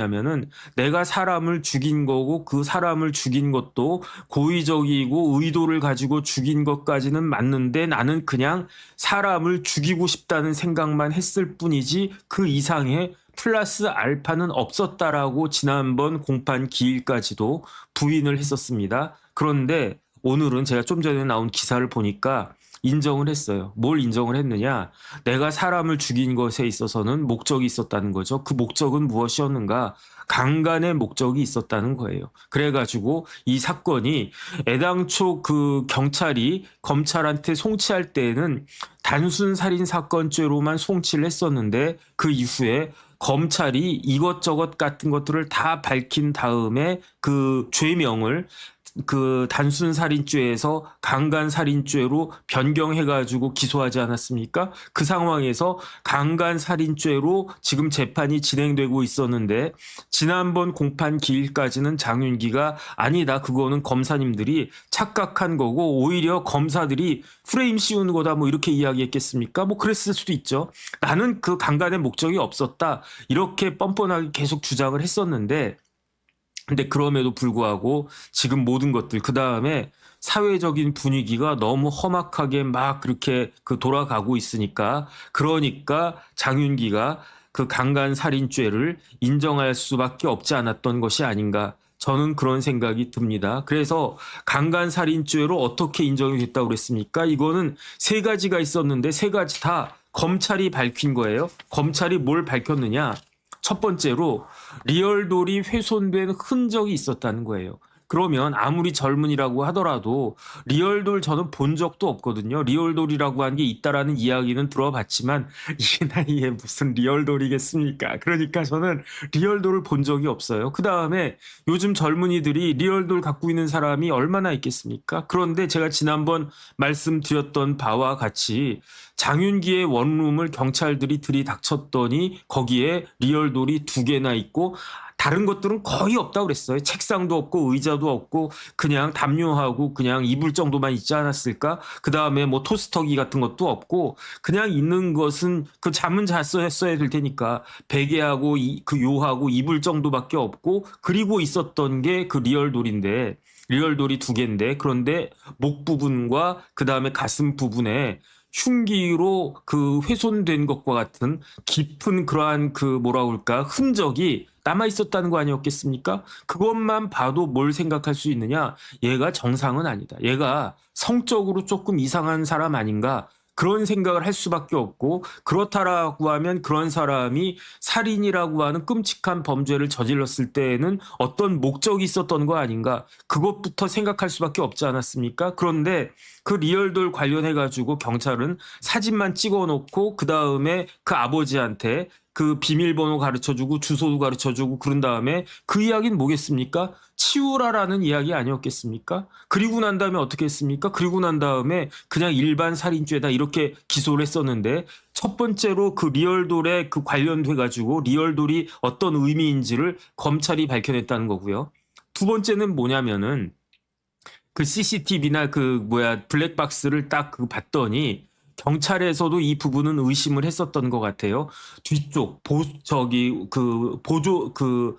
뭐냐면은 내가 사람을 죽인 거고 그 사람을 죽인 것도 고의적이고 의도를 가지고 죽인 것까지는 맞는데 나는 그냥 사람을 죽이고 싶다는 생각만 했을 뿐이지 그 이상의 플러스 알파는 없었다라고 지난번 공판 기일까지도 부인을 했었습니다. 그런데 오늘은 제가 좀 전에 나온 기사를 보니까 인정을 했어요. 뭘 인정을 했느냐? 내가 사람을 죽인 것에 있어서는 목적이 있었다는 거죠. 그 목적은 무엇이었는가? 강간의 목적이 있었다는 거예요. 그래가지고 이 사건이 애당초 그 경찰이 검찰한테 송치할 때에는 단순 살인 사건죄로만 송치를 했었는데 그 이후에 검찰이 이것저것 같은 것들을 다 밝힌 다음에 그 죄명을 그 단순 살인죄에서 강간 살인죄로 변경해가지고 기소하지 않았습니까? 그 상황에서 강간 살인죄로 지금 재판이 진행되고 있었는데 지난번 공판 기일까지는 장윤기가 아니다, 그거는 검사님들이 착각한 거고 오히려 검사들이 프레임 씌우는 거다 뭐 이렇게 이야기했겠습니까? 뭐 그랬을 수도 있죠. 나는 그 강간의 목적이 없었다 이렇게 뻔뻔하게 계속 주장을 했었는데 근데 그럼에도 불구하고 지금 모든 것들 그 다음에 사회적인 분위기가 너무 험악하게 막 그렇게 그 돌아가고 있으니까 그러니까 장윤기가 그 강간 살인죄를 인정할 수밖에 없지 않았던 것이 아닌가. 저는 그런 생각이 듭니다. 그래서 강간 살인죄로 어떻게 인정이 됐다고 그랬습니까? 이거는 세 가지가 있었는데 세 가지 다 검찰이 밝힌 거예요. 검찰이 뭘 밝혔느냐? 첫 번째로 리얼돌이 훼손된 흔적이 있었다는 거예요. 그러면 아무리 젊은이라고 하더라도 리얼돌 저는 본 적도 없거든요. 리얼돌이라고 하는 게 있다라는 이야기는 들어봤지만 이 나이에 무슨 리얼돌이겠습니까? 그러니까 저는 리얼돌을 본 적이 없어요. 그 다음에 요즘 젊은이들이 리얼돌 갖고 있는 사람이 얼마나 있겠습니까? 그런데 제가 지난번 말씀드렸던 바와 같이 장윤기의 원룸을 경찰들이 들이닥쳤더니 거기에 리얼돌이 2개나 있고 다른 것들은 거의 없다고 그랬어요. 책상도 없고 의자도 없고 그냥 담요하고 그냥 이불 정도만 있지 않았을까? 그 다음에 뭐 토스터기 같은 것도 없고 그냥 있는 것은 그 잠은 잤어야 될 테니까 베개하고 그 요하고 이불 정도밖에 없고 그리고 있었던 게 그 리얼돌인데 리얼돌이 2개인데 그런데 목 부분과 그 다음에 가슴 부분에 흉기로 그 훼손된 것과 같은 깊은 그러한 그 뭐라 그럴까 흔적이 남아 있었다는 거 아니었겠습니까? 그것만 봐도 뭘 생각할 수 있느냐? 얘가 정상은 아니다. 얘가 성적으로 조금 이상한 사람 아닌가? 그런 생각을 할 수밖에 없고 그렇다라고 하면 그런 사람이 살인이라고 하는 끔찍한 범죄를 저질렀을 때에는 어떤 목적이 있었던 거 아닌가? 그것부터 생각할 수밖에 없지 않았습니까? 그런데 그 리얼돌 관련해 가지고 경찰은 사진만 찍어놓고 그 다음에 그 아버지한테 그 비밀번호 가르쳐주고 주소도 가르쳐주고 그런 다음에 그 이야기는 뭐겠습니까? 치우라라는 이야기 아니었겠습니까? 그리고 난 다음에 어떻게 했습니까? 그리고 난 다음에 그냥 일반 살인죄다 이렇게 기소를 했었는데 첫 번째로 그 리얼돌에 그 관련돼 가지고 리얼돌이 어떤 의미인지를 검찰이 밝혀냈다는 거고요. 두 번째는 뭐냐면은 그 CCTV나 그 블랙박스를 딱 그 봤더니 경찰에서도 이 부분은 의심을 했었던 것 같아요. 뒤쪽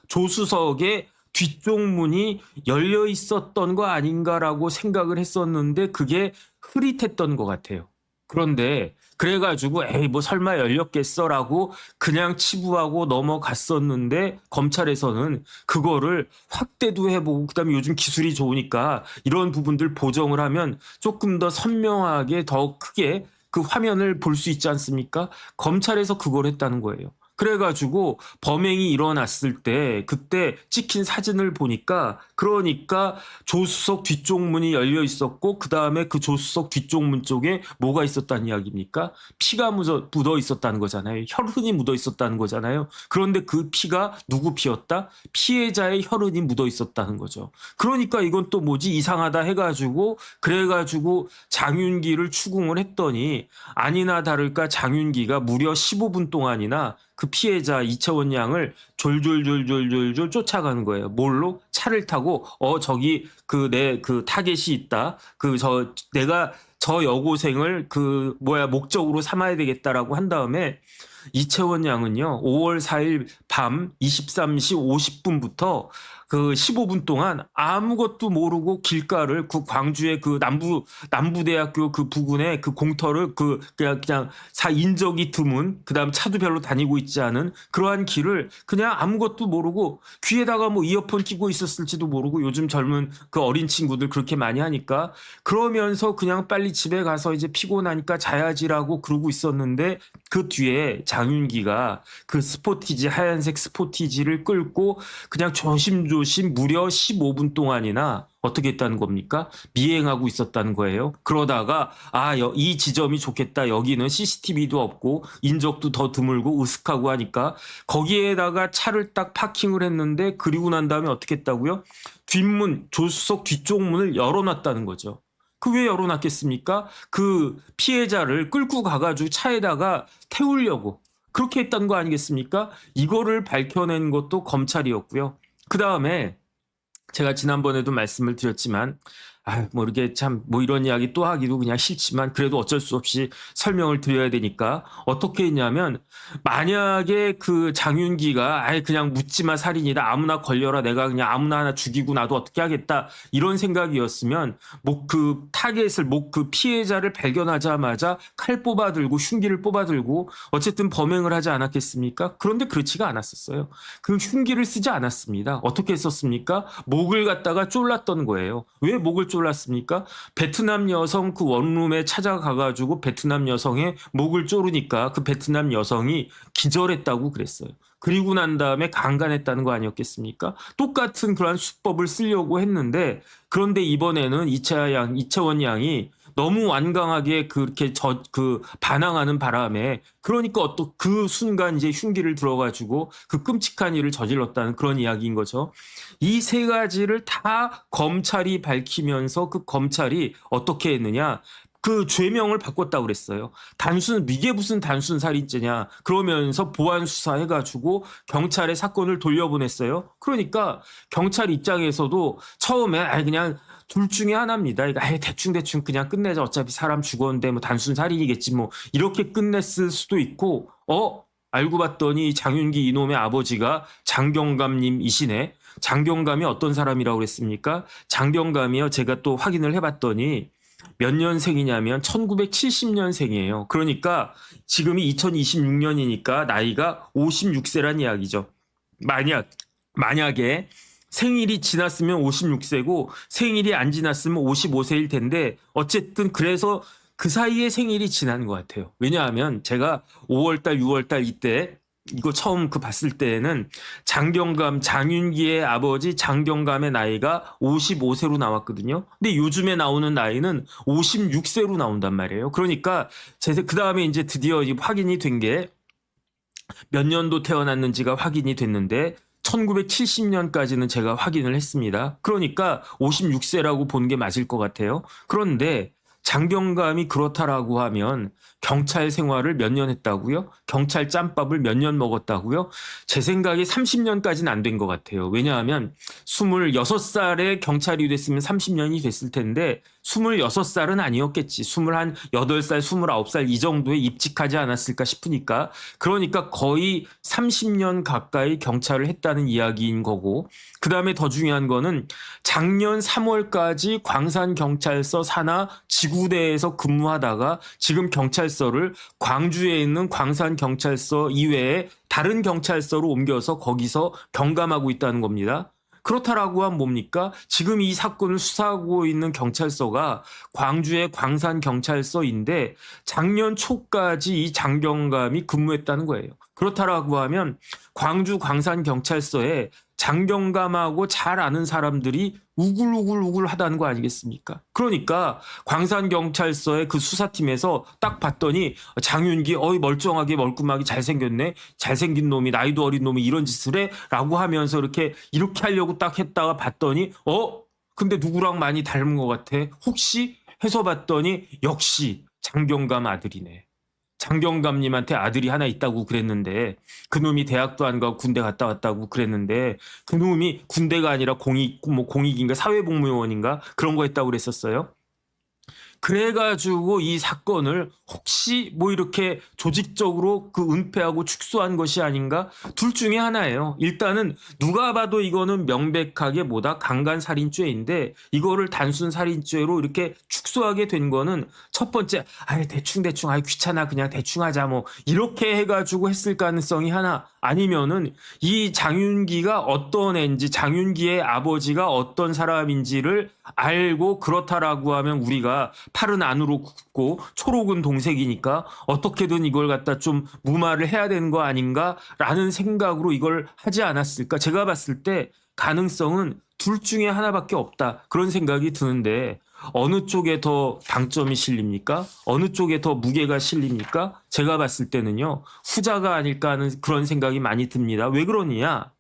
조수석의 뒤쪽 문이 열려 있었던 거 아닌가라고 생각을 했었는데 그게 흐릿했던 것 같아요. 그런데 그래가지고 에이 뭐 설마 열렸겠어라고 그냥 치부하고 넘어갔었는데 검찰에서는 그거를 확대도 해보고 그다음에 요즘 기술이 좋으니까 이런 부분들 보정을 하면 조금 더 선명하게 더 크게 그 화면을 볼 수 있지 않습니까? 검찰에서 그걸 했다는 거예요. 그래가지고 범행이 일어났을 때 그때 찍힌 사진을 보니까 그러니까 조수석 뒤쪽 문이 열려 있었고 그 다음에 그 조수석 뒤쪽 문 쪽에 뭐가 있었다는 이야기입니까? 피가 묻어 있었다는 거잖아요. 혈흔이 묻어 있었다는 거잖아요. 그런데 그 피가 누구 피였다? 피해자의 혈흔이 묻어 있었다는 거죠. 그러니까 이건 또 뭐지 이상하다 해가지고 그래가지고 장윤기를 추궁을 했더니 아니나 다를까 장윤기가 무려 15분 동안이나 그 피해자 이채원 양을 졸졸졸졸졸졸 쫓아가는 거예요. 뭘로? 차를 타고 저기 그 내 그 타겟이 있다. 내가 저 여고생을 목적으로 삼아야 되겠다라고 한 다음에 이채원 양은요, 5월 4일 밤 23시 50분부터 그 15분 동안 아무것도 모르고 길가를 그 광주의 그 남부대학교 그 부근의 그 공터를 그냥 인적이 드문, 그다음 차도 별로 다니고 있지 않은 그러한 길을 그냥 아무것도 모르고 귀에다가 뭐 이어폰 끼고 있었을지도 모르고, 요즘 젊은 그 어린 친구들 그렇게 많이 하니까 그러면서 그냥 빨리 집에 가서 이제 피곤하니까 자야지라고 그러고 있었는데, 그 뒤에 장윤기가 그 스포티지, 하얀색 스포티지를 끌고 그냥 조심조심 무려 15분 동안이나 어떻게 했다는 겁니까? 미행하고 있었다는 거예요. 그러다가 이 지점이 좋겠다. 여기는 CCTV도 없고 인적도 더 드물고 으슥하고 하니까 거기에다가 차를 딱 파킹을 했는데, 그리고 난 다음에 어떻게 했다고요? 뒷문, 조수석 뒤쪽 문을 열어놨다는 거죠. 그 왜 열어놨겠습니까? 그 피해자를 끌고 가가지고 차에다가 태우려고 그렇게 했던 거 아니겠습니까? 이거를 밝혀낸 것도 검찰이었고요. 그 다음에 제가 지난번에도 말씀을 드렸지만, 뭐 이렇게 참 뭐 이런 이야기 또 하기도 그냥 싫지만 그래도 어쩔 수 없이 설명을 드려야 되니까, 어떻게 했냐면, 만약에 그 장윤기가 그냥 묻지마 살인이다, 아무나 걸려라, 내가 그냥 아무나 하나 죽이고 나도 어떻게 하겠다, 이런 생각이었으면 그 타겟을 그 피해자를 발견하자마자 칼 뽑아들고 흉기를 뽑아들고 어쨌든 범행을 하지 않았겠습니까? 그런데 그렇지가 않았었어요. 그 흉기를 쓰지 않았습니다. 어떻게 했었습니까? 목을 갖다가 졸랐던 거예요. 왜 목을 졸랐습니까? 베트남 여성 그 원룸에 찾아가가지고 베트남 여성의 목을 조르니까 그 베트남 여성이 기절했다고 그랬어요. 그리고 난 다음에 강간했다는 거 아니었겠습니까? 똑같은 그러한 수법을 쓰려고 했는데, 그런데 이번에는 이채원 양이 너무 완강하게 그렇게 반항하는 바람에, 그러니까 그 순간 이제 흉기를 들어가지고 그 끔찍한 일을 저질렀다는 그런 이야기인 거죠. 이 세 가지를 다 검찰이 밝히면서 그 검찰이 어떻게 했느냐? 그 죄명을 바꿨다고 그랬어요. 이게 무슨 단순 살인죄냐? 그러면서 보안 수사해가지고 경찰에 사건을 돌려보냈어요. 그러니까 경찰 입장에서도 처음에 그냥 둘 중에 하나입니다. 대충 그냥 끝내자. 어차피 사람 죽었는데 뭐 단순 살인이겠지 뭐, 이렇게 끝냈을 수도 있고, 알고 봤더니 장윤기 이놈의 아버지가 장경감님이시네. 장경감이 어떤 사람이라고 그랬습니까? 장경감이요, 제가 또 확인을 해봤더니 몇 년생이냐면 1970년생이에요. 그러니까 지금이 2026년이니까 나이가 56세란 이야기죠. 만약에 생일이 지났으면 56세고 생일이 안 지났으면 55세일 텐데, 어쨌든 그래서 그 사이에 생일이 지난 것 같아요. 왜냐하면 제가 5월달, 6월달 이때 이거 처음 봤을 때에는 장윤기의 아버지 장경감의 나이가 55세로 나왔거든요. 근데 요즘에 나오는 나이는 56세로 나온단 말이에요. 그러니까 그 다음에 이제 드디어 확인이 된 게 몇 년도 태어났는지가 확인이 됐는데, 1970년까지는 제가 확인을 했습니다. 그러니까 56세라고 보는 게 맞을 것 같아요. 그런데 장경감이 그렇다라고 하면 경찰 생활을 몇 년 했다고요? 경찰 짬밥을 몇 년 먹었다고요? 제 생각에 30년까지는 안 된 것 같아요. 왜냐하면 26살에 경찰이 됐으면 30년이 됐을 텐데 26살은 아니었겠지. 28살, 29살 이 정도에 입직하지 않았을까 싶으니까. 그러니까 거의 30년 가까이 경찰을 했다는 이야기인 거고, 그 다음에 더 중요한 거는 작년 3월까지 광산경찰서 산하 지구대에서 근무하다가 지금 경찰서를 광주에 있는 광산경찰서 이외에 다른 경찰서로 옮겨서 거기서 경감하고 있다는 겁니다. 그렇다라고 하면 뭡니까? 지금 이 사건을 수사하고 있는 경찰서가 광주의 광산경찰서인데 작년 초까지 이 장경감이 근무했다는 거예요. 그렇다라고 하면 광주 광산경찰서에 장경감하고 잘 아는 사람들이 우글우글 하다는 거 아니겠습니까? 그러니까 광산경찰서의 그 수사팀에서 딱 봤더니 장윤기 멀쩡하게 멀끔하게 잘생겼네. 잘생긴 놈이, 나이도 어린 놈이 이런 짓을 해? 라고 하면서 이렇게 하려고 딱 했다가 봤더니 근데 누구랑 많이 닮은 것 같아? 혹시 해서 봤더니 역시 장경감 아들이네. 장경감님한테 아들이 하나 있다고 그랬는데, 그놈이 대학도 안 가고 군대 갔다 왔다고 그랬는데, 그놈이 군대가 아니라 공익인가 사회복무요원인가 그런 거 했다고 그랬었어요. 그래가지고 이 사건을 혹시 뭐 이렇게 조직적으로 그 은폐하고 축소한 것이 아닌가? 둘 중에 하나예요. 일단은 누가 봐도 이거는 명백하게 뭐다 강간살인죄인데 이거를 단순 살인죄로 이렇게 축소하게 된 거는 첫 번째, 아이 대충 아이 귀찮아 그냥 대충 하자 뭐 이렇게 해가지고 했을 가능성이 하나, 아니면은 이 장윤기가 어떤 애인지 장윤기의 아버지가 어떤 사람인지를 알고 그렇다라고 하면 우리가 팔은 안으로 굽고 초록은 동색이니까 어떻게든 이걸 갖다 좀 무마를 해야 되는 거 아닌가라는 생각으로 이걸 하지 않았을까. 제가 봤을 때 가능성은 둘 중에 하나밖에 없다, 그런 생각이 드는데 어느 쪽에 더 방점이 실립니까? 어느 쪽에 더 무게가 실립니까? 제가 봤을 때는요, 후자가 아닐까 하는 그런 생각이 많이 듭니다. 왜 그러느냐?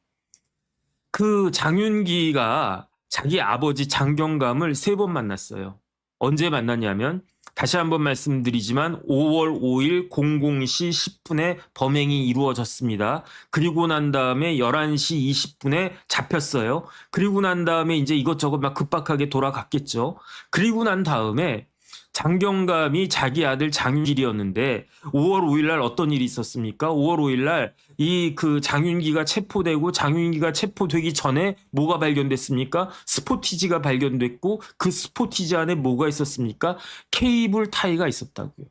그 장윤기가 자기 아버지 장경감을 3번 만났어요. 언제 만났냐면 다시 한번 말씀드리지만 5월 5일 00시 10분에 범행이 이루어졌습니다. 그리고 난 다음에 11시 20분에 잡혔어요. 그리고 난 다음에 이제 이것저것 막 급박하게 돌아갔겠죠. 그리고 난 다음에 장경감이 자기 아들 장윤길이었는데 5월 5일 날 어떤 일이 있었습니까? 5월 5일 날 이 그 장윤기가 체포되고, 장윤기가 체포되기 전에 뭐가 발견됐습니까? 스포티지가 발견됐고 그 스포티지 안에 뭐가 있었습니까? 케이블 타이가 있었다고요.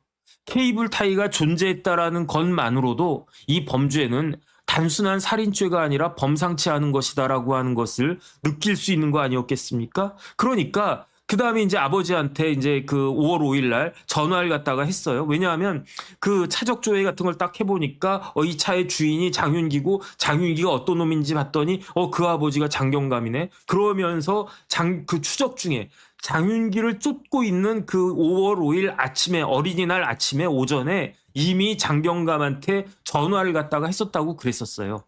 케이블 타이가 존재했다라는 것만으로도 이 범죄는 단순한 살인죄가 아니라 범상치 않은 것이다라고 하는 것을 느낄 수 있는 거 아니었겠습니까? 그러니까 그 다음에 이제 아버지한테 이제 그 5월 5일 날 전화를 갖다가 했어요. 왜냐하면 그 차적 조회 같은 걸 딱 해보니까 이 차의 주인이 장윤기고 장윤기가 어떤 놈인지 봤더니 그 아버지가 장경감이네. 그러면서 그 추적 중에 장윤기를 쫓고 있는 그 5월 5일 아침에, 어린이날 아침에 오전에 이미 장경감한테 전화를 갖다가 했었다고 그랬었어요.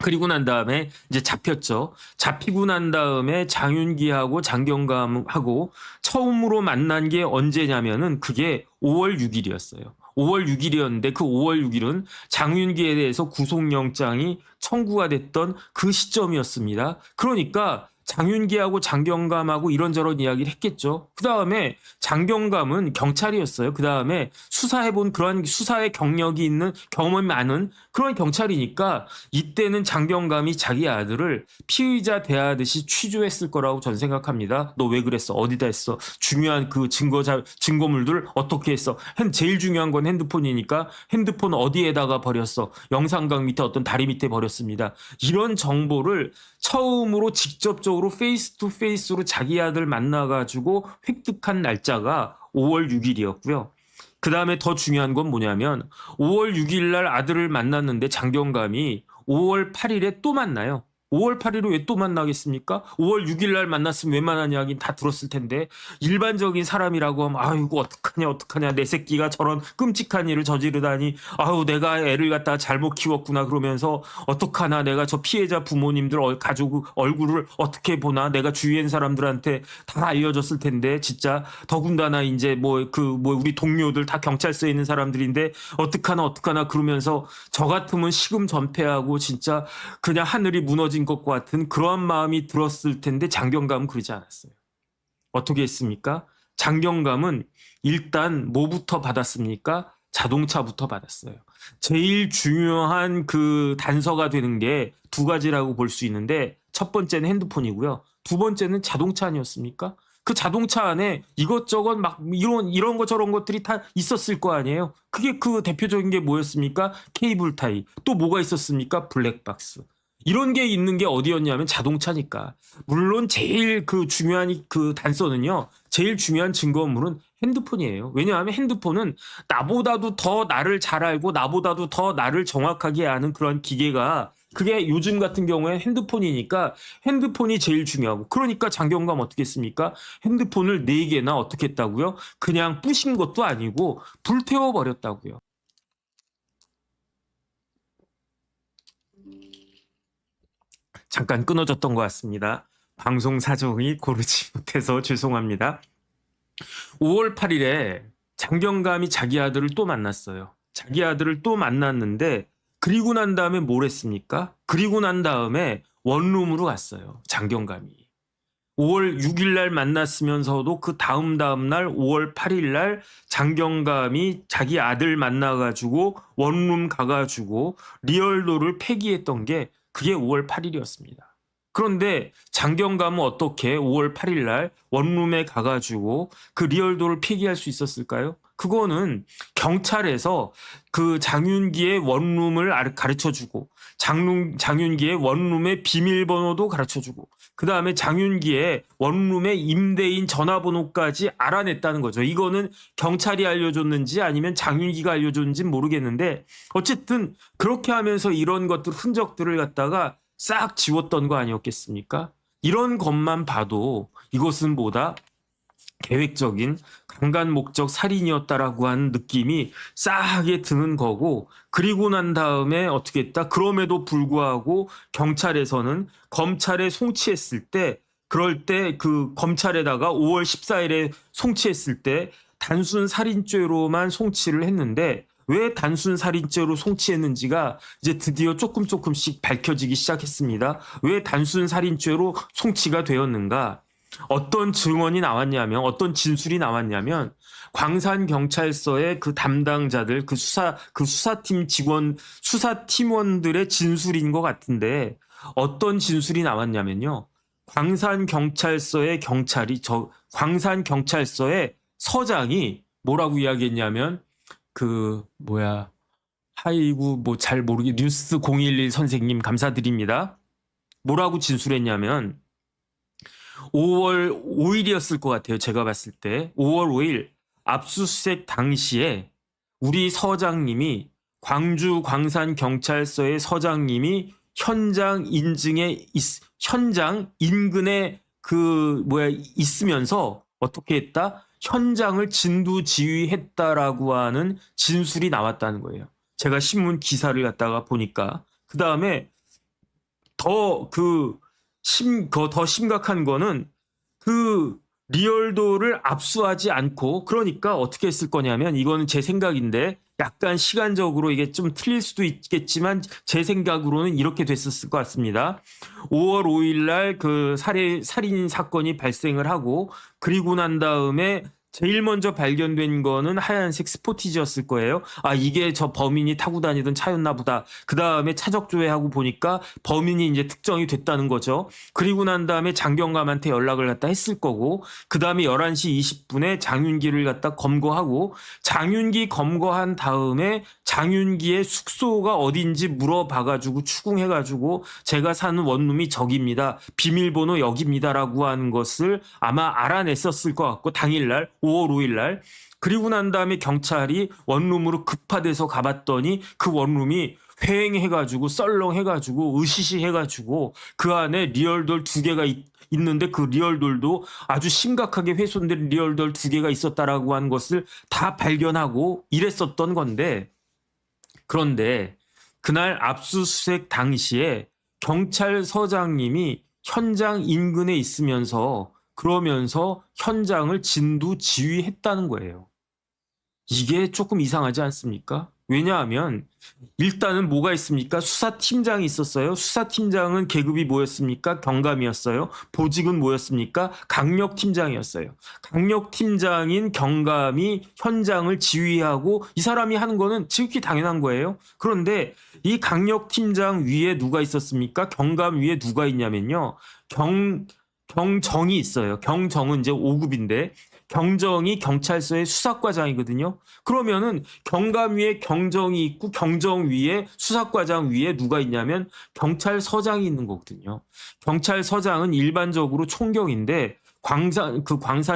그리고 난 다음에 이제 잡혔죠. 잡히고 난 다음에 장윤기하고 장경감하고 처음으로 만난 게 언제냐면은 그게 5월 6일이었어요. 5월 6일이었는데 그 5월 6일은 장윤기에 대해서 구속영장이 청구가 됐던 그 시점이었습니다. 그러니까 장윤기하고 장경감하고 이런저런 이야기를 했겠죠. 그 다음에 장경감은 경찰이었어요. 그 다음에 수사해본 그런 수사의 경력이 있는, 경험이 많은 그런 경찰이니까 이때는 장경감이 자기 아들을 피의자 대하듯이 취조했을 거라고 전 생각합니다. 너 왜 그랬어? 어디다 했어? 중요한 그 증거물들 어떻게 했어? 제일 중요한 건 핸드폰이니까 핸드폰 어디에다가 버렸어? 영상각 밑에 어떤 다리 밑에 버렸습니다. 이런 정보를 처음으로 직접적으로 페이스 투 페이스로 자기 아들 만나가지고 획득한 날짜가 5월 6일이었고요. 그 다음에 더 중요한 건 뭐냐면 5월 6일 날 아들을 만났는데 장경감이 5월 8일에 또 만나요. 5월 8일에 왜 또 만나겠습니까? 5월 6일 날 만났으면 웬만한 이야기는 다 들었을 텐데 일반적인 사람이라고 하면 아이고 어떡하냐 내 새끼가 저런 끔찍한 일을 저지르다니, 아유 내가 애를 갖다가 잘못 키웠구나 그러면서 어떡하나 내가 저 피해자 부모님들 가족 얼굴을 어떻게 보나, 내가 주위엔 사람들한테 다 알려줬을 텐데 진짜 더군다나 이제 뭐 우리 동료들 다 경찰서에 있는 사람들인데 어떡하나 그러면서 저 같으면 식음 전폐하고 진짜 그냥 하늘이 무너진 것과 같은 그러한 마음이 들었을 텐데 장경감은 그러지 않았어요. 어떻게 했습니까? 장경감은 일단 뭐부터 받았습니까? 자동차부터 받았어요. 제일 중요한 그 단서가 되는 게 두 가지라고 볼 수 있는데 첫 번째는 핸드폰이고요. 두 번째는 자동차 아니었습니까? 그 자동차 안에 이것저것 막 이런 거 저런 것들이 다 있었을 거 아니에요. 그게 그 대표적인 게 뭐였습니까? 케이블 타이. 또 뭐가 있었습니까? 블랙박스. 이런 게 있는 게 어디였냐면 자동차니까. 물론 제일 그 중요한 그 단서는요, 제일 중요한 증거물은 핸드폰이에요. 왜냐하면 핸드폰은 나보다도 더 나를 잘 알고 나보다도 더 나를 정확하게 아는 그런 기계가, 그게 요즘 같은 경우에 핸드폰이니까 핸드폰이 제일 중요하고, 그러니까 장경감 어떻게 했습니까? 핸드폰을 4개나 어떻게 했다고요? 그냥 부신 것도 아니고 불태워 버렸다고요. 잠깐 끊어졌던 것 같습니다. 방송 사정이 고르지 못해서 죄송합니다. 5월 8일에 장경감이 자기 아들을 또 만났어요. 자기 아들을 또 만났는데 그리고 난 다음에 뭘 했습니까? 그리고 난 다음에 원룸으로 갔어요. 장경감이. 5월 6일 날 만났으면서도 그 다음 날 5월 8일 날 장경감이 자기 아들 만나가지고 원룸 가가지고 리얼도를 폐기했던 게 그게 5월 8일이었습니다. 그런데 장경감은 어떻게 5월 8일 날 원룸에 가가지고 그 리얼도를 폐기할 수 있었을까요? 그거는 경찰에서 그 장윤기의 원룸을 가르쳐주고 장윤기의 원룸의 비밀번호도 가르쳐주고 그 다음에 장윤기의 원룸의 임대인 전화번호까지 알아냈다는 거죠. 이거는 경찰이 알려줬는지 아니면 장윤기가 알려줬는지 모르겠는데 어쨌든 그렇게 하면서 이런 것들 흔적들을 갖다가 싹 지웠던 거 아니었겠습니까? 이런 것만 봐도 이것은 뭐다? 계획적인 강간 목적 살인이었다라고 하는 느낌이 싸하게 드는 거고, 그리고 난 다음에 어떻게 했다? 그럼에도 불구하고 경찰에서는 검찰에 송치했을 때, 그럴 때 그 검찰에다가 5월 14일에 송치했을 때 단순 살인죄로만 송치를 했는데, 왜 단순 살인죄로 송치했는지가 이제 드디어 조금씩 밝혀지기 시작했습니다. 왜 단순 살인죄로 송치가 되었는가? 어떤 증언이 나왔냐면, 어떤 진술이 나왔냐면, 광산경찰서의 그 담당자들, 그 수사팀 직원, 수사팀원들의 진술인 것 같은데, 어떤 진술이 나왔냐면요. 광산경찰서의 서장이 뭐라고 이야기했냐면, 하이구, 잘 모르게, 뉴스 011 선생님 감사드립니다. 뭐라고 진술했냐면, 5월 5일이었을 것 같아요. 제가 봤을 때. 5월 5일 압수수색 당시에 우리 서장님이 광주 광산경찰서의 서장님이 현장 인근에 있으면서 어떻게 했다? 현장을 진두지휘했다라고 하는 진술이 나왔다는 거예요. 제가 신문 기사를 갖다가 보니까. 그 다음에 더 심각한 거는 그 리얼도를 압수하지 않고, 그러니까 어떻게 했을 거냐면, 이거는 제 생각인데 약간 시간적으로 이게 좀 틀릴 수도 있겠지만 제 생각으로는 이렇게 됐었을 것 같습니다. 5월 5일 날 그 살인 사건이 발생을 하고, 그리고 난 다음에 제일 먼저 발견된 거는 하얀색 스포티지였을 거예요. 아, 이게 저 범인이 타고 다니던 차였나 보다. 그 다음에 차적 조회하고 보니까 범인이 이제 특정이 됐다는 거죠. 그리고 난 다음에 장경감한테 연락을 갖다 했을 거고, 그 다음에 11시 20분에 장윤기를 갖다 검거하고, 장윤기 검거한 다음에 장윤기의 숙소가 어딘지 물어봐가지고 추궁해가지고 제가 사는 원룸이 저기입니다. 비밀번호 여기입니다라고 하는 것을 아마 알아냈었을 것 같고, 당일날 5월 5일 날. 그리고 난 다음에 경찰이 원룸으로 급파돼서 가봤더니 그 원룸이 휑해가지고 썰렁해가지고 으시시해가지고 그 안에 리얼돌 2개가 있는데 그 리얼돌도 아주 심각하게 훼손된 리얼돌 2개가 있었다라고 하는 것을 다 발견하고 이랬었던 건데, 그런데 그날 압수수색 당시에 경찰서장님이 현장 인근에 있으면서 그러면서 현장을 진두지휘했다는 거예요. 이게 조금 이상하지 않습니까? 왜냐하면 일단은 뭐가 있습니까? 수사팀장이 있었어요. 수사팀장은 계급이 뭐였습니까? 경감이었어요. 보직은 뭐였습니까? 강력팀장이었어요. 강력팀장인 경감이 현장을 지휘하고 이 사람이 하는 거는 지극히 당연한 거예요. 그런데 이 강력팀장 위에 누가 있었습니까? 경감 위에 누가 있냐면요. 경정이 있어요. 경정은 이제 5급인데 경정이 경찰서의 수사과장이거든요. 그러면은 경감 위에 경정이 있고 경정 위에 수사과장 위에 누가 있냐면 경찰서장이 있는 거거든요. 경찰서장은 일반적으로 총경인데 광산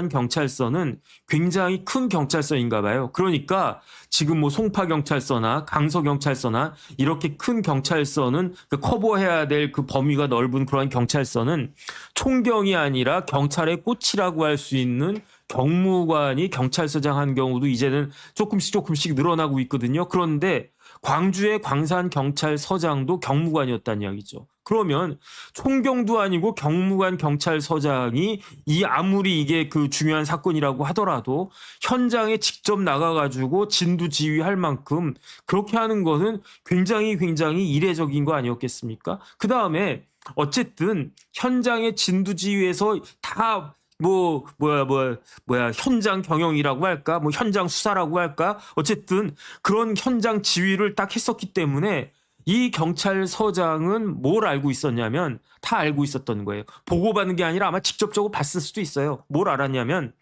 경찰서는 굉장히 큰 경찰서인가 봐요. 그러니까 지금 뭐 송파 경찰서나 강서 경찰서나 이렇게 큰 경찰서는 커버해야 될 그 범위가 넓은 그러한 경찰서는 총경이 아니라 경찰의 꽃이라고 할 수 있는 경무관이 경찰서장 한 경우도 이제는 조금씩 늘어나고 있거든요. 그런데 광주의 광산경찰서장도 경무관이었다는 이야기죠. 그러면 총경도 아니고 경무관 경찰서장이 아무리 이게 그 중요한 사건이라고 하더라도 현장에 직접 나가가지고 진두지휘할 만큼 그렇게 하는 것은 굉장히 이례적인 거 아니었겠습니까? 그 다음에 어쨌든 현장의 진두지휘에서 다 현장 경영이라고 할까, 뭐 현장 수사라고 할까, 어쨌든 그런 현장 지휘를 딱 했었기 때문에 이 경찰서장은 뭘 알고 있었냐면 다 알고 있었던 거예요. 보고받는 게 아니라 아마 직접적으로 봤을 수도 있어요. 뭘 알았냐면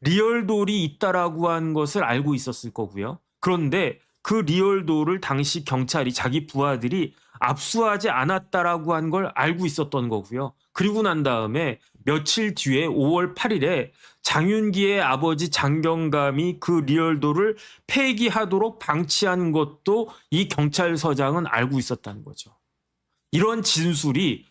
리얼돌이 있다라고 한 것을 알고 있었을 거고요. 그런데 그 리얼돌을 당시 경찰이 자기 부하들이 압수하지 않았다라고 한 걸 알고 있었던 거고요. 그리고 난 다음에 며칠 뒤에 5월 8일에 장윤기의 아버지 장경감이 그 리얼돌을 폐기하도록 방치한 것도 이 경찰서장은 알고 있었다는 거죠. 이런 진술이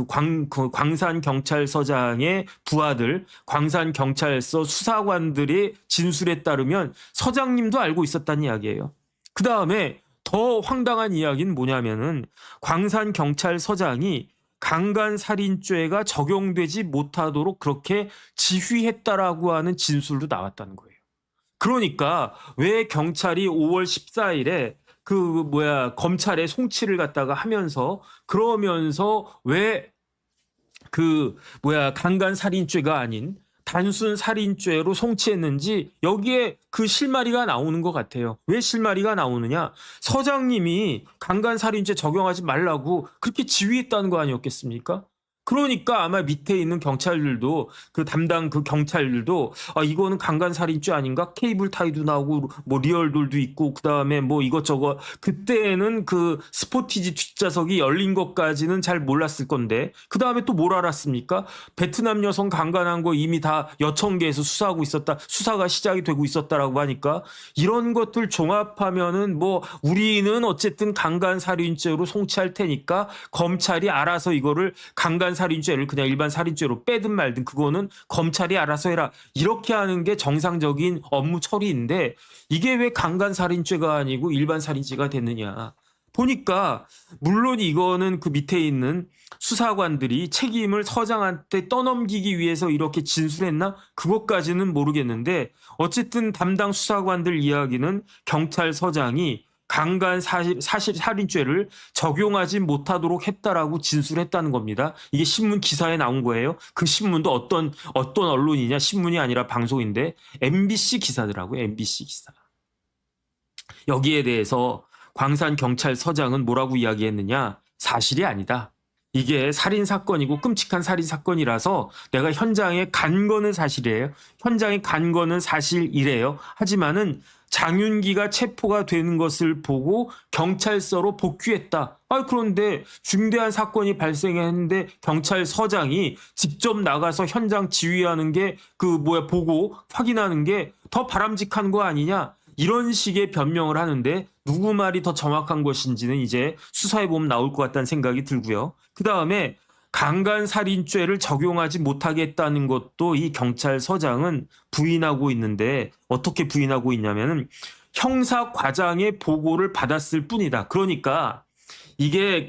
광산 경찰서장의 부하들, 광산 경찰서 수사관들의 진술에 따르면 서장님도 알고 있었다는 이야기예요. 그 다음에 더 황당한 이야기는 뭐냐면은 광산 경찰서장이 강간살인죄가 적용되지 못하도록 그렇게 지휘했다라고 하는 진술도 나왔다는 거예요. 그러니까 왜 경찰이 5월 14일에 검찰에 송치를 갖다가 하면서 그러면서 왜 강간살인죄가 아닌 단순 살인죄로 송치했는지 여기에 그 실마리가 나오는 것 같아요. 왜 실마리가 나오느냐? 서장님이 강간살인죄 적용하지 말라고 그렇게 지휘했다는 거 아니었겠습니까? 그러니까 아마 밑에 있는 경찰들도 담당 경찰들도 이거는 강간살인죄 아닌가? 케이블 타이도 나오고 뭐 리얼돌도 있고 그다음에 뭐 이것저것 그때는 그 스포티지 뒷좌석이 열린 것까지는 잘 몰랐을 건데 그다음에 또 뭘 알았습니까? 베트남 여성 강간한 거 이미 다 여청계에서 수사하고 있었다. 수사가 시작이 되고 있었다라고 하니까 이런 것들 종합하면은 뭐 우리는 어쨌든 강간살인죄로 송치할 테니까 검찰이 알아서 이거를 살인죄를 그냥 일반 살인죄로 빼든 말든 그거는 검찰이 알아서 해라. 이렇게 하는 게 정상적인 업무 처리인데 이게 왜 강간살인죄가 아니고 일반 살인죄가 됐느냐. 보니까 물론 이거는 그 밑에 있는 수사관들이 책임을 서장한테 떠넘기기 위해서 이렇게 진술했나? 그것까지는 모르겠는데 어쨌든 담당 수사관들 이야기는 경찰서장이 강간 살인죄를 적용하지 못하도록 했다라고 진술했다는 겁니다. 이게 신문 기사에 나온 거예요. 그 신문도 어떤 언론이냐? 신문이 아니라 방송인데 MBC 기사더라고요. MBC 기사. 여기에 대해서 광산 경찰서장은 뭐라고 이야기했느냐? 사실이 아니다. 이게 살인사건이고 끔찍한 살인사건이라서 내가 현장에 간 거는 사실이에요. 현장에 간 거는 사실이래요. 하지만은 장윤기가 체포가 되는 것을 보고 경찰서로 복귀했다. 그런데 중대한 사건이 발생했는데 경찰서장이 직접 나가서 현장 지휘하는 게 보고 확인하는 게 더 바람직한 거 아니냐? 이런 식의 변명을 하는데 누구 말이 더 정확한 것인지는 이제 수사해 보면 나올 것 같다는 생각이 들고요. 그 다음에 강간살인죄를 적용하지 못하겠다는 것도 이 경찰서장은 부인하고 있는데 어떻게 부인하고 있냐면은 형사과장의 보고를 받았을 뿐이다. 그러니까 이게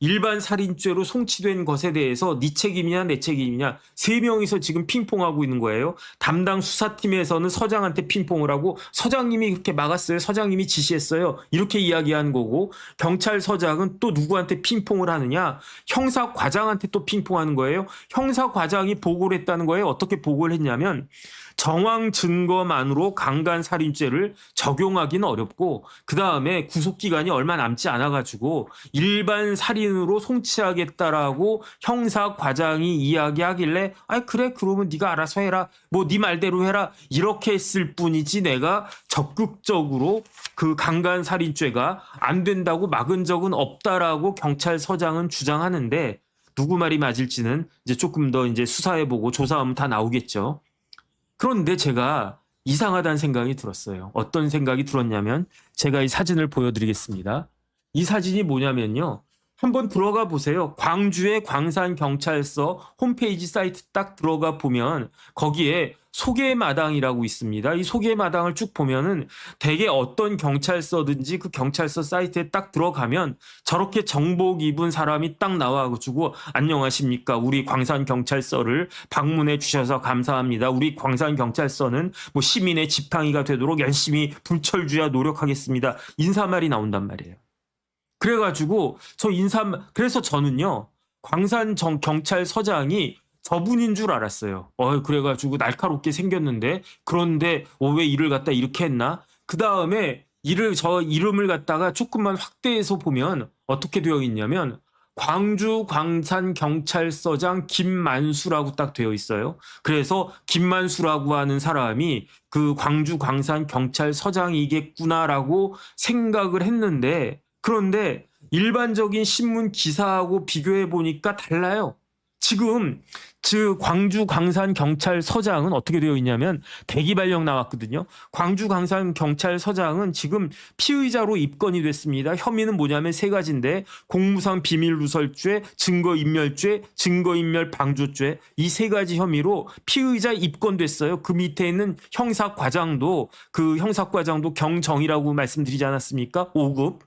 일반 살인죄로 송치된 것에 대해서 네 책임이냐 내 책임이냐 세 명이서 지금 핑퐁하고 있는 거예요. 담당 수사팀에서는 서장한테 핑퐁을 하고 서장님이 그렇게 막았어요. 서장님이 지시했어요. 이렇게 이야기하는 거고 경찰서장은 또 누구한테 핑퐁을 하느냐 형사과장한테 또 핑퐁하는 거예요. 형사과장이 보고를 했다는 거예요. 어떻게 보고를 했냐면 정황 증거만으로 강간살인죄를 적용하기는 어렵고 그 다음에 구속기간이 얼마 남지 않아가지고 일반 살인으로 송치하겠다라고 형사과장이 이야기하길래 그래 그러면 네가 알아서 해라 뭐 네 말대로 해라 이렇게 했을 뿐이지 내가 적극적으로 그 강간살인죄가 안 된다고 막은 적은 없다라고 경찰서장은 주장하는데 누구 말이 맞을지는 이제 조금 더 이제 수사해보고 조사하면 다 나오겠죠. 그런데 제가 이상하다는 생각이 들었어요. 어떤 생각이 들었냐면 제가 이 사진을 보여드리겠습니다. 이 사진이 뭐냐면요. 한번 들어가 보세요. 광주의 광산경찰서 홈페이지 사이트 딱 들어가 보면 거기에 소개마당이라고 있습니다. 이 소개마당을 쭉 보면은 대개 어떤 경찰서든지 그 경찰서 사이트에 딱 들어가면 저렇게 정복 입은 사람이 딱 나와가지고 안녕하십니까. 우리 광산경찰서를 방문해 주셔서 감사합니다. 우리 광산경찰서는 뭐 시민의 지팡이가 되도록 열심히 불철주야 노력하겠습니다. 인사말이 나온단 말이에요. 그래가지고 그래서 저는요 광산 경찰서장이 저분인 줄 알았어요. 그래가지고 날카롭게 생겼는데 그런데 왜 일을 갖다 이렇게 했나? 그 다음에 저 이름을 갖다가 조금만 확대해서 보면 어떻게 되어 있냐면 광주 광산 경찰서장 김만수라고 딱 되어 있어요. 그래서 김만수라고 하는 사람이 그 광주 광산 경찰서장이겠구나라고 생각을 했는데 그런데 일반적인 신문 기사하고 비교해 보니까 달라요. 지금 광주 광산 경찰서장은 어떻게 되어 있냐면 대기 발령 나왔거든요. 광주 광산 경찰서장은 지금 피의자로 입건이 됐습니다. 혐의는 뭐냐면 세 가지인데 공무상 비밀 누설죄, 증거인멸죄, 증거인멸 방조죄 이 세 가지 혐의로 피의자 입건됐어요. 그 밑에 있는 형사과장도 경정이라고 말씀드리지 않았습니까? 5급.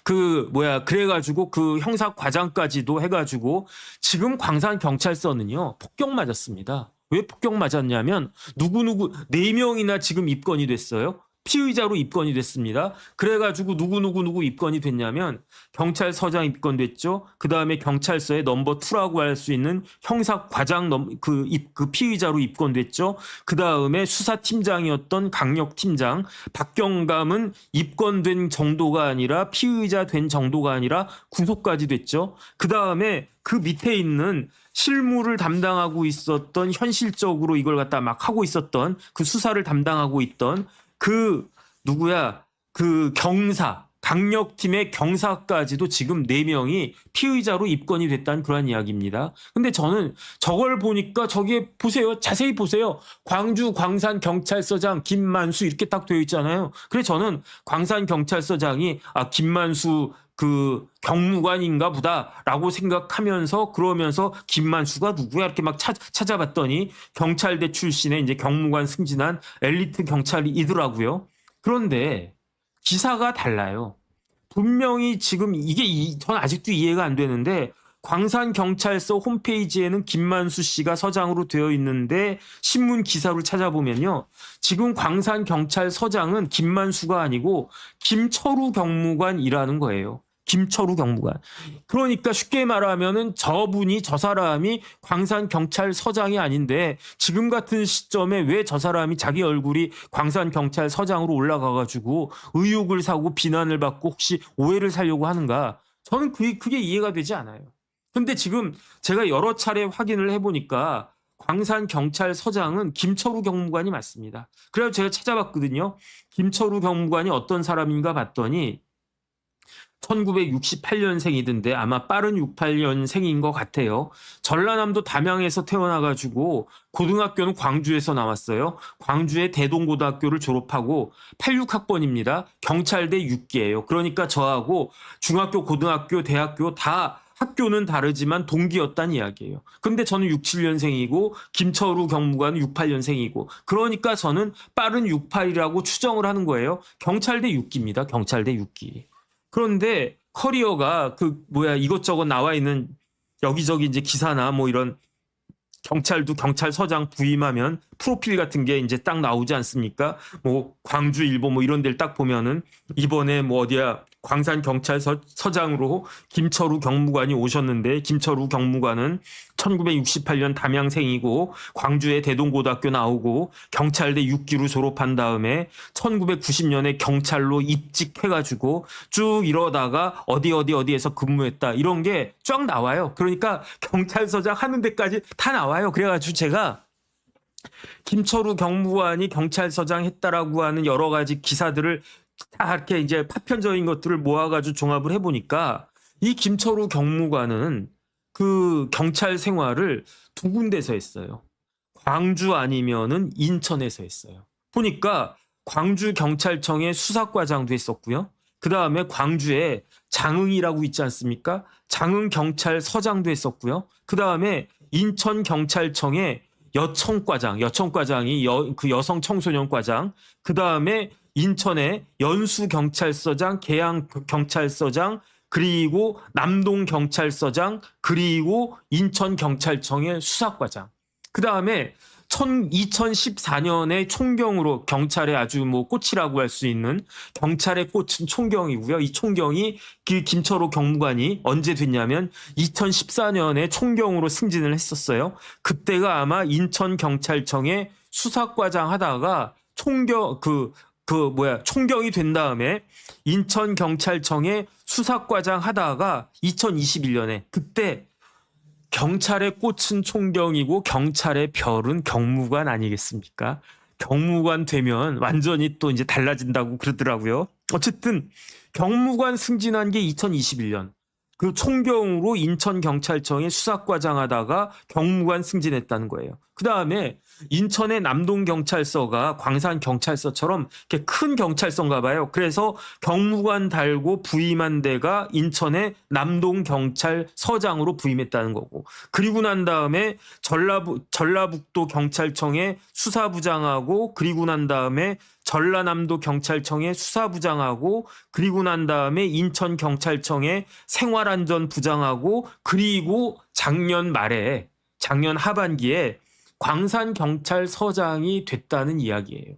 그래가지고 그 형사과장까지도 해가지고 지금 광산경찰서는요, 폭격 맞았습니다. 왜 폭격 맞았냐면, 4명이나 지금 입건이 됐어요. 피의자로 입건이 됐습니다. 그래가지고 누구 입건이 됐냐면 경찰서장 입건됐죠. 그 다음에 경찰서의 넘버 2라고 할 수 있는 형사과장 그 피의자로 입건됐죠. 그 다음에 수사팀장이었던 강력팀장 박경감은 입건된 정도가 아니라 피의자 된 정도가 아니라 구속까지 됐죠. 그 다음에 그 밑에 있는 실무를 담당하고 있었던 현실적으로 이걸 갖다 막 하고 있었던 그 수사를 담당하고 있던 그 강력팀의 경사까지도 지금 4명이 피의자로 입건이 됐다는 그런 이야기입니다. 근데 저는 저걸 보니까 저기에 보세요. 자세히 보세요. 광주 광산경찰서장 김만수 이렇게 딱 되어 있잖아요. 그래서 저는 광산경찰서장이 김만수 그 경무관인가 보다라고 생각하면서 그러면서 김만수가 누구야 이렇게 막 찾아봤더니 경찰대 출신의 이제 경무관 승진한 엘리트 경찰이더라고요. 그런데 기사가 달라요. 분명히 지금 전 아직도 이해가 안 되는데 광산경찰서 홈페이지에는 김만수 씨가 서장으로 되어 있는데 신문 기사를 찾아보면요. 지금 광산경찰서장은 김만수가 아니고 김철우 경무관이라는 거예요. 김철우 경무관. 그러니까 쉽게 말하면은 저 사람이 광산경찰서장이 아닌데 지금 같은 시점에 왜 저 사람이 자기 얼굴이 광산경찰서장으로 올라가가지고 의혹을 사고 비난을 받고 혹시 오해를 사려고 하는가? 저는 그게 이해가 되지 않아요. 근데 지금 제가 여러 차례 확인을 해보니까 광산경찰서장은 김철우 경무관이 맞습니다. 그래서 제가 찾아봤거든요. 김철우 경무관이 어떤 사람인가 봤더니 1968년생이던데 아마 빠른 68년생인 것 같아요. 전라남도 담양에서 태어나가지고 고등학교는 광주에서 나왔어요. 광주의 대동고등학교를 졸업하고 86학번입니다. 경찰대 6기예요. 그러니까 저하고 중학교, 고등학교, 대학교 다 학교는 다르지만 동기였다는 이야기예요. 근데 저는 67년생이고 김철우 경무관은 68년생이고 그러니까 저는 빠른 68이라고 추정을 하는 거예요. 경찰대 6기입니다. 경찰대 6기. 그런데 커리어가 이것저것 나와 있는 여기저기 이제 기사나 뭐 이런 경찰서장 부임하면 프로필 같은 게 이제 딱 나오지 않습니까? 뭐 광주일보 뭐 이런 데를 딱 보면은 이번에 뭐 어디야 광산경찰서장으로 김철우 경무관이 오셨는데 김철우 경무관은 1968년 담양생이고 광주의 대동고등학교 나오고 경찰대 6기로 졸업한 다음에 1990년에 경찰로 입직해가지고 쭉 이러다가 어디에서 근무했다 이런 게 쫙 나와요. 그러니까 경찰서장 하는 데까지 다 나와요. 그래가지고 제가 김철우 경무관이 경찰서장 했다라고 하는 여러 가지 기사들을 다 이렇게 이제 파편적인 것들을 모아가지고 종합을 해보니까 이 김철우 경무관은 그 경찰 생활을 2군데서 했어요. 광주 아니면은 인천에서 했어요. 보니까 광주 경찰청의 수사과장도 했었고요. 그 다음에 광주에 장흥이라고 있지 않습니까? 장흥 경찰서장도 했었고요. 그 다음에 인천 경찰청의 여청과장이 그 여성 청소년 과장. 그 다음에 인천의 연수경찰서장, 계양경찰서장, 그리고 남동경찰서장, 그리고 인천경찰청의 수사과장. 그 다음에 2014년에 총경으로 경찰의 아주 뭐 꽃이라고 할 수 있는 경찰의 꽃은 총경이고요. 이 총경이 그 김철호 경무관이 언제 됐냐면 2014년에 총경으로 승진을 했었어요. 그때가 아마 인천경찰청에 수사과장 하다가 총경이 된 다음에 인천경찰청에 수사과장 하다가 2021년에 그때 경찰의 꽃은 총경이고 경찰의 별은 경무관 아니겠습니까? 경무관 되면 완전히 또 이제 달라진다고 그러더라고요. 어쨌든 경무관 승진한 게 2021년. 그 총경으로 인천경찰청에 수사과장 하다가 경무관 승진했다는 거예요. 그 다음에 인천의 남동경찰서가 광산경찰서처럼 이렇게 큰 경찰서인가 봐요. 그래서 경무관 달고 부임한 데가 인천의 남동경찰서장으로 부임했다는 거고. 그리고 난 다음에 전라북도 경찰청에 수사부장하고 그리고 난 다음에 전라남도 경찰청에 수사부장하고 그리고 난 다음에 인천경찰청에 생활안전부장하고 그리고 작년 하반기에 광산경찰서장이 됐다는 이야기예요.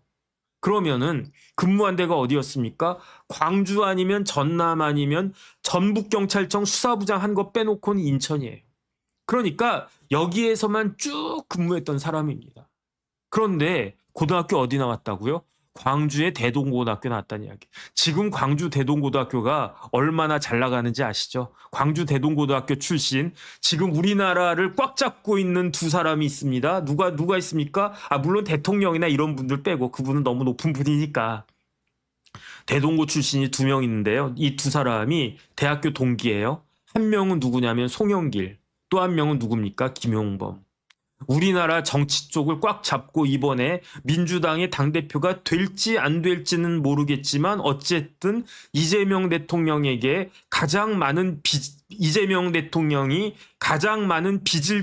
그러면은 근무한 데가 어디였습니까? 광주 아니면 전남 아니면 전북경찰청 수사부장 한 거 빼놓고는 인천이에요. 그러니까 여기에서만 쭉 근무했던 사람입니다. 그런데 고등학교 어디 나왔다고요? 광주의 대동고등학교 나왔다는 이야기. 지금 광주 대동고등학교가 얼마나 잘 나가는지 아시죠? 광주 대동고등학교 출신 지금 우리나라를 꽉 잡고 있는 두 사람이 있습니다. 누가 있습니까? 물론 대통령이나 이런 분들 빼고 그분은 너무 높은 분이니까. 대동고 출신이 2명 있는데요. 이 두 사람이 대학교 동기예요. 한 명은 누구냐면 송영길, 또 한 명은 누굽니까? 김용범. 우리나라 정치 쪽을 꽉 잡고 이번에 민주당의 당대표가 될지 안 될지는 모르겠지만 어쨌든 이재명 대통령이 가장 많은 빚을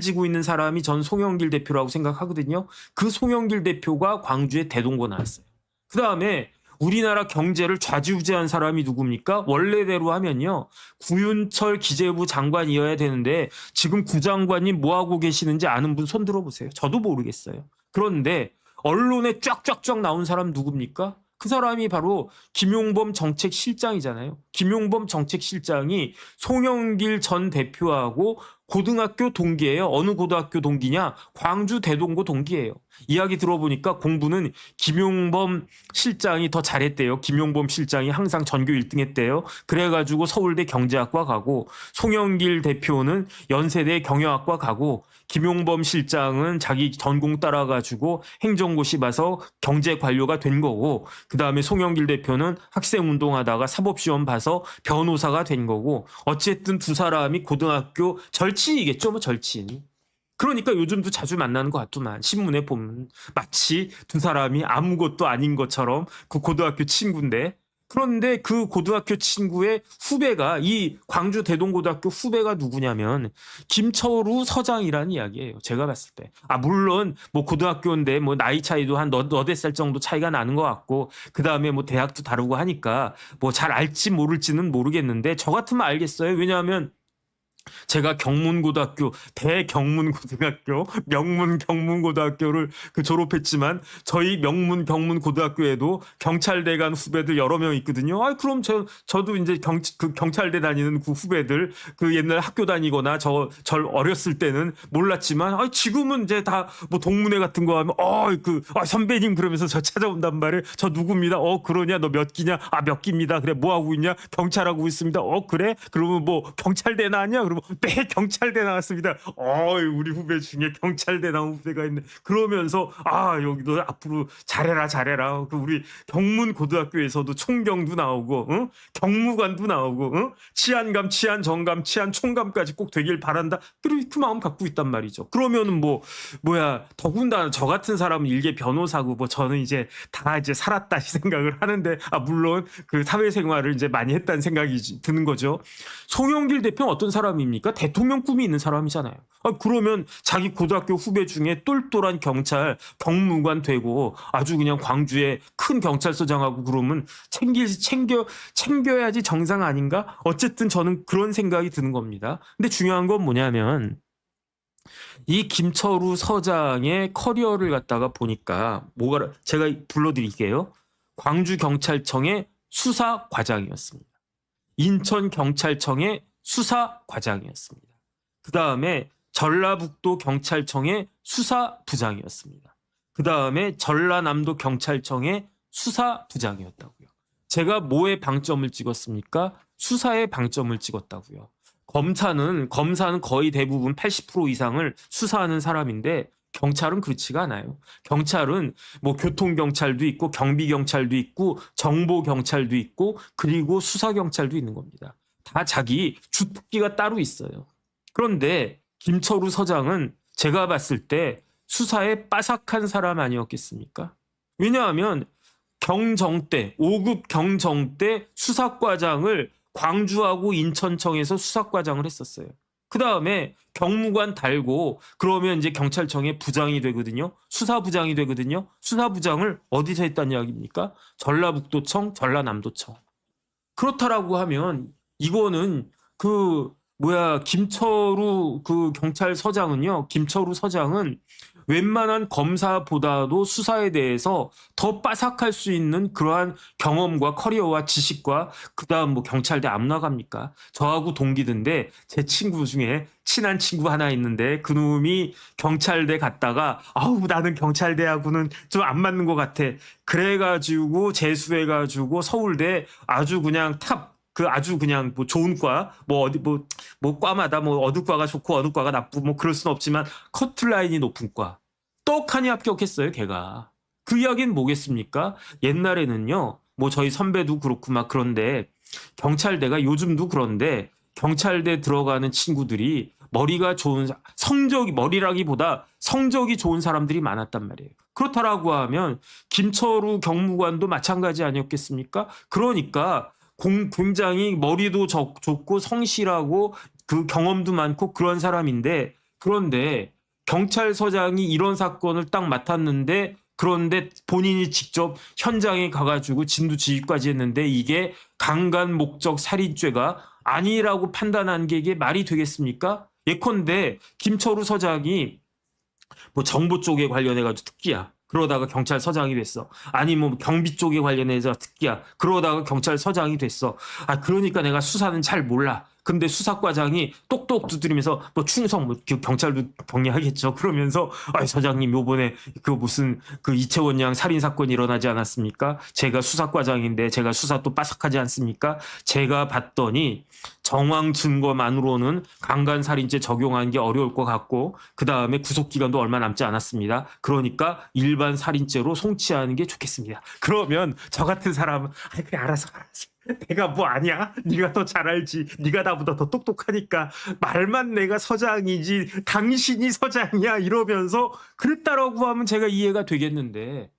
지고 있는 사람이 전 송영길 대표라고 생각하거든요. 그 송영길 대표가 광주의 대동고 나왔어요. 그 다음에 우리나라 경제를 좌지우지한 사람이 누굽니까? 원래대로 하면요. 구윤철 기재부 장관이어야 되는데 지금 구장관님 뭐하고 계시는지 아는 분 손 들어보세요. 저도 모르겠어요. 그런데 언론에 쫙쫙쫙 나온 사람 누굽니까? 그 사람이 바로 김용범 정책실장이잖아요. 김용범 정책실장이 송영길 전 대표하고 고등학교 동기예요. 어느 고등학교 동기냐? 광주 대동고 동기예요. 이야기 들어보니까 공부는 김용범 실장이 더 잘했대요. 김용범 실장이 항상 전교 1등 했대요. 그래가지고 서울대 경제학과 가고 송영길 대표는 연세대 경영학과 가고 김용범 실장은 자기 전공 따라가지고 행정고시 봐서 경제관료가 된 거고 그 다음에 송영길 대표는 학생운동하다가 사법시험 봐서 변호사가 된 거고 어쨌든 두 사람이 고등학교 절친이겠죠. 뭐 절친. 그러니까 요즘도 자주 만나는 것 같더만 신문에 보면 마치 두 사람이 아무것도 아닌 것처럼 그 고등학교 친구인데 그런데 그 고등학교 친구의 후배가 이 광주 대동고등학교 후배가 누구냐면 김철우 서장이라는 이야기예요. 제가 봤을 때. 물론 뭐 고등학교인데 뭐 나이 차이도 한 너댓 살 정도 차이가 나는 것 같고 그다음에 뭐 대학도 다르고 하니까 뭐 잘 알지 모를지는 모르겠는데 저 같으면 알겠어요. 왜냐하면 제가 경문고등학교, 대경문고등학교, 명문경문고등학교를 졸업했지만 저희 명문경문고등학교에도 경찰대 간 후배들 여러 명 있거든요. 그럼 저도 이제 경찰대 다니는 그 후배들 그 옛날 학교 다니거나 절 어렸을 때는 몰랐지만 지금은 이제 다 뭐 동문회 같은 거 하면 선배님 그러면서 저 찾아온단 말이에요. 저 누굽니다. 그러냐 너 몇 기냐? 몇 기입니다. 그래 뭐 하고 있냐? 경찰하고 있습니다. 그래? 그러면 뭐 경찰대 나왔냐? 그러면 네 경찰대 나왔습니다. 우리 후배 중에 경찰대 나온 후배가 있네. 그러면서 여기도 앞으로 잘해라. 우리 경문고등학교에서도 총경도 나오고 경무관도 나오고 치안감, 치안정감, 치안총감까지 꼭 되길 바란다. 그리고 그 마음 갖고 있단 말이죠. 그러면은 더군다나 저 같은 사람은 일개 변호사고 저는 이제 다 이제 살았다 이 생각을 하는데 물론 그 사회생활을 이제 많이 했다는 생각이 드는 거죠. 송영길 대표는 어떤 사람입니까? 대통령 꿈이 있는 사람이잖아요. 그러면 자기 고등학교 후배 중에 똘똘한 경찰 경무관 되고 아주 그냥 광주에 큰 경찰서장하고 그러면 챙겨야지 정상 아닌가? 어쨌든 저는 그런 생각이 드는 겁니다. 근데 중요한 건 뭐냐면 이 김철우 서장의 커리어를 갖다가 보니까 뭐가 제가 불러드릴게요. 광주경찰청의 수사과장이었습니다. 인천경찰청의 수사과장이었습니다. 그 다음에 전라북도 경찰청의 수사부장이었습니다. 그 다음에 전라남도 경찰청의 수사부장이었다고요. 제가 뭐에 방점을 찍었습니까? 수사에 방점을 찍었다고요. 검사는 거의 대부분 80% 이상을 수사하는 사람인데 경찰은 그렇지가 않아요. 경찰은 뭐 교통경찰도 있고 경비경찰도 있고 정보경찰도 있고 그리고 수사경찰도 있는 겁니다. 다 자기 주특기가 따로 있어요. 그런데 김철우 서장은 제가 봤을 때 수사에 빠삭한 사람 아니었겠습니까? 왜냐하면 경정 때 5급 경정 때 수사과장을 광주하고 인천청에서 수사과장을 했었어요. 그 다음에 경무관 달고 그러면 이제 경찰청의 부장이 되거든요. 수사부장이 되거든요. 수사부장을 어디서 했다는 이야기입니까? 전라북도청, 전라남도청. 그렇다라고 하면 이거는 김철우 김철우 서장은 웬만한 검사보다도 수사에 대해서 더 빠삭할 수 있는 그러한 경험과 커리어와 지식과 그다음 뭐 경찰대 안 나갑니까? 저하고 동기든데 제 친구 중에 친한 친구 하나 있는데 그놈이 경찰대 갔다가 아우 나는 경찰대하고는 좀 안 맞는 것 같아. 그래가지고 재수해가지고 서울대 아주 그냥 아주 그냥 뭐 좋은 과, 과마다 어느 과가 좋고 어느 과가 나쁘고 뭐 그럴 수는 없지만 커트라인이 높은 과. 떡하니 합격했어요, 걔가. 그 이야기는 뭐겠습니까? 옛날에는요, 뭐 저희 선배도 그렇고 막 그런데 경찰대가 요즘도 그런데 경찰대 들어가는 친구들이 머리라기보다 성적이 좋은 사람들이 많았단 말이에요. 그렇다라고 하면 김철우 경무관도 마찬가지 아니었겠습니까? 그러니까 굉장히 머리도 좋고 성실하고 그 경험도 많고 그런 사람인데 그런데 경찰서장이 이런 사건을 딱 맡았는데 그런데 본인이 직접 현장에 가가지고 진두지휘까지 했는데 이게 강간 목적 살인죄가 아니라고 판단한 게 이게 말이 되겠습니까? 예컨대 김철우 서장이 뭐 정보 쪽에 관련해가지고 특기야. 그러다가 경찰서장이 됐어. 아니 뭐 경비 쪽에 관련해서 특기야. 그러다가 경찰서장이 됐어. 아 그러니까 내가 수사는 잘 몰라. 근데 수사과장이 똑똑 두드리면서 뭐 충성 경찰도 격려하겠죠. 그러면서 아 서장님 요번에 무슨 이채원 양 살인 사건이 일어나지 않았습니까? 제가 수사과장인데 제가 수사 또 빠삭하지 않습니까? 제가 봤더니 정황 증거만으로는 강간살인죄 적용하는 게 어려울 것 같고 그 다음에 구속기간도 얼마 남지 않았습니다. 그러니까 일반 살인죄로 송치하는 게 좋겠습니다. 그러면 저 같은 사람은 그래 알아서 내가 뭐 아냐? 네가 더 잘 알지. 네가 나보다 더 똑똑하니까 말만 내가 서장이지 당신이 서장이야 이러면서 그랬다라고 하면 제가 이해가 되겠는데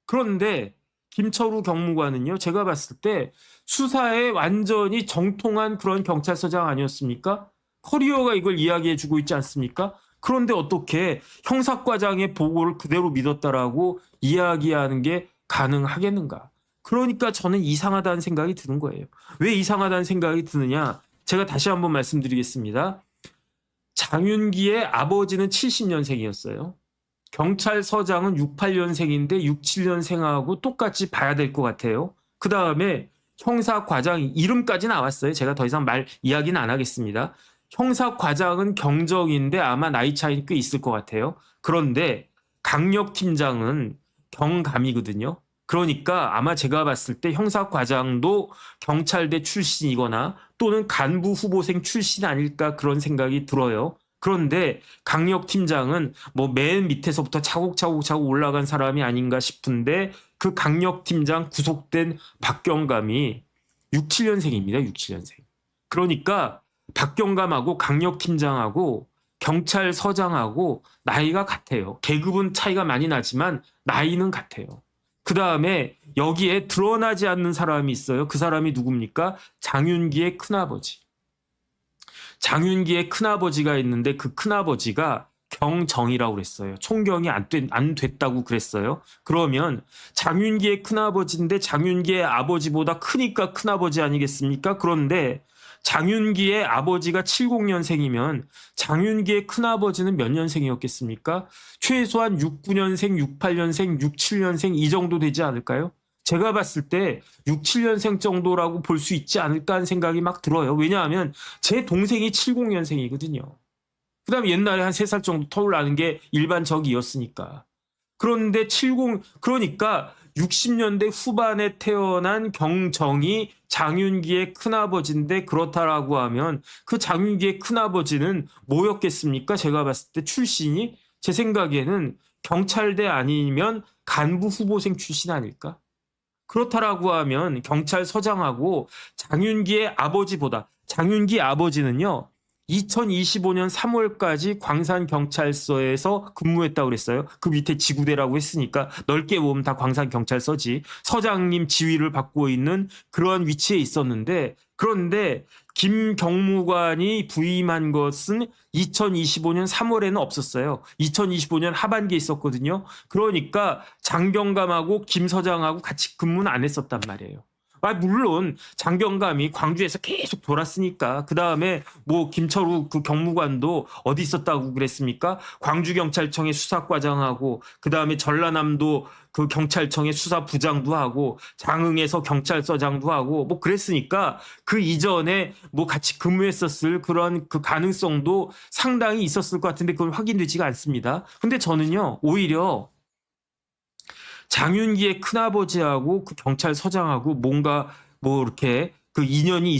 그런데 김철우 경무관은요. 제가 봤을 때 수사에 완전히 정통한 그런 경찰서장 아니었습니까? 커리어가 이걸 이야기해주고 있지 않습니까? 그런데 어떻게 형사과장의 보고를 그대로 믿었다라고 이야기하는 게 가능하겠는가? 그러니까 저는 이상하다는 생각이 드는 거예요. 왜 이상하다는 생각이 드느냐? 제가 다시 한번 말씀드리겠습니다. 장윤기의 아버지는 70년생이었어요. 경찰서장은 68년생인데 67년생하고 똑같이 봐야 될 것 같아요. 그 다음에 형사과장 이름까지 나왔어요. 제가 더 이상 이야기는 안 하겠습니다. 형사과장은 경정인데 아마 나이 차이는 꽤 있을 것 같아요. 그런데 강력팀장은 경감이거든요. 그러니까 아마 제가 봤을 때 형사과장도 경찰대 출신이거나 또는 간부 후보생 출신 아닐까 그런 생각이 들어요. 그런데 강력팀장은 뭐 맨 밑에서부터 차곡차곡 올라간 사람이 아닌가 싶은데 그 강력팀장 구속된 박경감이 67년생입니다. 67년생. 그러니까 박경감하고 강력팀장하고 경찰서장하고 나이가 같아요. 계급은 차이가 많이 나지만 나이는 같아요. 그 다음에 여기에 드러나지 않는 사람이 있어요. 그 사람이 누굽니까? 장윤기의 큰아버지. 장윤기의 큰아버지가 있는데 그 큰아버지가 경정이라고 그랬어요. 총경이 안 됐다고 그랬어요. 그러면 장윤기의 큰아버지인데 장윤기의 아버지보다 크니까 큰아버지 아니겠습니까? 그런데 장윤기의 아버지가 70년생이면 장윤기의 큰아버지는 몇 년생이었겠습니까? 최소한 69년생, 68년생, 67년생 이 정도 되지 않을까요? 제가 봤을 때 6, 7년생 정도라고 볼 수 있지 않을까 하는 생각이 막 들어요. 왜냐하면 제 동생이 70년생이거든요. 그 다음에 옛날에 한 3살 정도 터울 나는 게 일반적이었으니까. 그런데 그러니까 60년대 후반에 태어난 경정이 장윤기의 큰아버지인데 그렇다라고 하면 그 장윤기의 큰아버지는 뭐였겠습니까? 제가 봤을 때 출신이 제 생각에는 경찰대 아니면 간부 후보생 출신 아닐까? 그렇다라고 하면 경찰서장하고 장윤기의 아버지보다 장윤기 아버지는요. 2025년 3월까지 광산경찰서에서 근무했다고 그랬어요. 그 밑에 지구대라고 했으니까 넓게 보면 다 광산경찰서지. 서장님 지휘를 받고 있는 그러한 위치에 있었는데 그런데 김 경무관이 부임한 것은 2025년 3월에는 없었어요. 2025년 하반기에 있었거든요. 그러니까 장경감하고 김 서장하고 같이 근무는 안 했었단 말이에요. 물론 장경감이 광주에서 계속 돌았으니까 그 다음에 뭐 김철우 그 경무관도 어디 있었다고 그랬습니까? 광주경찰청의 수사과장하고 그 다음에 전라남도 그 경찰청의 수사부장도 하고 장흥에서 경찰서장도 하고 뭐 그랬으니까 그 이전에 뭐 같이 근무했었을 그런 그 가능성도 상당히 있었을 것 같은데 그건 확인되지가 않습니다. 근데 저는요 오히려 장윤기의 큰아버지하고 그 경찰서장하고 뭔가 뭐 이렇게 그 인연이